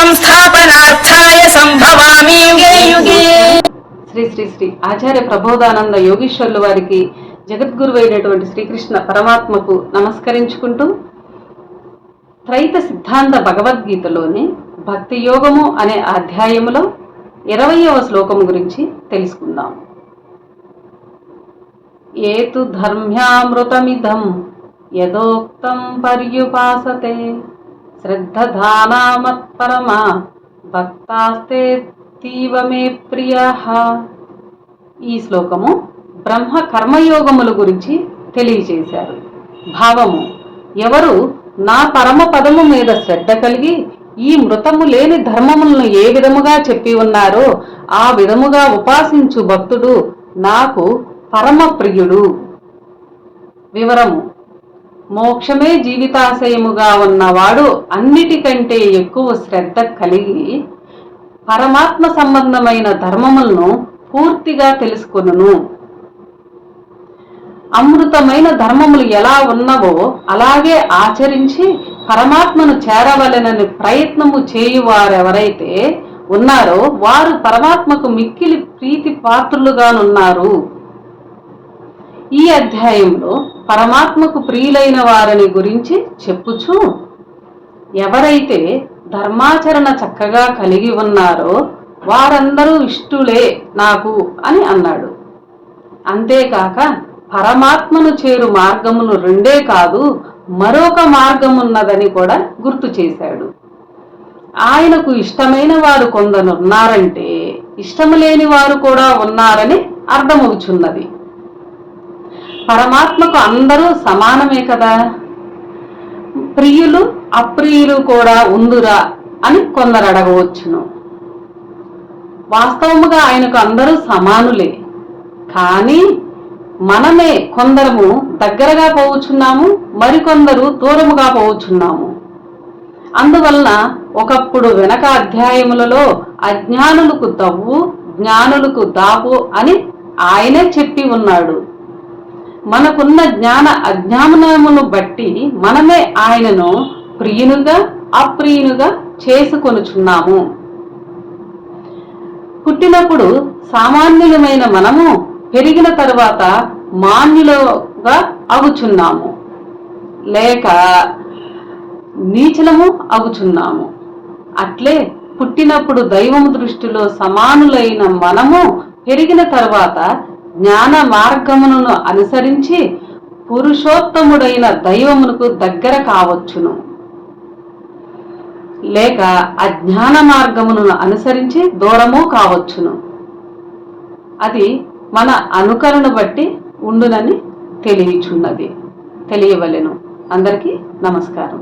సంస్థాపనార్థాయ సంభవామి యుగే యుగే. శ్రీ శ్రీ శ్రీ ఆచార్య ప్రబోధానంద యోగీశ్వరుల వారికి, జగద్గురు అయినటువంటి శ్రీకృష్ణ పరమాత్మకు నమస్కరించుకుంటూ, త్రైత సిద్ధాంత భగవద్గీతలోని భక్తి యోగము అనే అధ్యాయములో 20వ శ్లోకము గురించి తెలుసుకుందాం. ఏతు ధర్మ్యామృతమిదం యదోక్తం పర్యుపాసతే శ్రద్ధధానామత్పరమా భక్తాస్తే తీవ మే ప్రియాః. ఈ శ్లోకము బ్రహ్మ కర్మయోగముల గురించి తెలియజేశారు. భావము: ఎవరు నా పరమ పదము మీద శ్రద్ధ కలిగి ఈ మృతము లేని ధర్మములను ఏ విధముగా చెప్పి ఉన్నారో ఆ విధముగా ఉపాసించు భక్తుడు నాకు పరమ ప్రియుడు. వివరము: మోక్షమే జీవితాశయముగా ఉన్నవాడు అన్నిటికంటే ఎక్కువ శ్రద్ధ కలిగి పరమాత్మ సంబంధమైన ధర్మములను పూర్తిగా తెలుసుకొనును. అమృతమైన ధర్మములు ఎలా ఉన్నవో అలాగే ఆచరించి పరమాత్మను చేరవలెనని ప్రయత్నము చేయువారెవరైతే ఉన్నారో వారు పరమాత్మకు మిక్కిలి ప్రీతి పాత్రులుగానున్నారు. ఈ అధ్యాయంలో పరమాత్మకు ప్రియులైన వారిని గురించి చెప్పుచూ, ఎవరైతే ధర్మాచరణ చక్కగా కలిగి ఉన్నారో వారందరూ ఇష్టులే నాకు అని అన్నాడు. అంతేకాక పరమాత్మను చేరు మార్గములు రెండే కాదు, మరొక మార్గమున్నదని కూడా గుర్తు చేశాడు. ఆయనకు ఇష్టమైన వారు కొందరున్నారంటే ఇష్టము లేని వారు కూడా ఉన్నారని అర్థమవుచున్నది. పరమాత్మకు అందరూ సమానమే కదా, ప్రియులు అప్రియులు కూడా ఉందురా అని కొందరు అడగవచ్చును. వాస్తవముగా ఆయనకు అందరూ సమానులే. కానీ మనమే కొందరము దగ్గరగా పోవచ్చున్నాము, మరికొందరు దూరముగా పోవచ్చున్నాము. అందువలన ఒకప్పుడు వెనక అధ్యాయములలో అజ్ఞానులకు దవ్వు, జ్ఞానులకు దాపు అని ఆయనే చెప్పి ఉన్నాడు. మనకున్న జ్ఞాన అజ్ఞానమును బట్టి మనమే ఆయనను ప్రియునుగా అప్రియునుగా చేసుకొనుచున్నాము. పుట్టినప్పుడు సామాన్యులమైన మనము పెరిగిన తరువాత మాన్యులుగా అగుచున్నాము, లేక నీచలము అగుచున్నాము. అట్లే పుట్టినప్పుడు దైవము దృష్టిలో సమానులైన మనము పెరిగిన తరువాత జ్ఞాన మార్గమును అనుసరించి పురుషోత్తముడైన దైవమునకు దగ్గర కావచ్చును, లేక అజ్ఞాన మార్గమును అనుసరించి దూరము కావచ్చును. అది మన అనుకరణ బట్టి ఉండునని తెలియవలెను. అందరికీ నమస్కారం.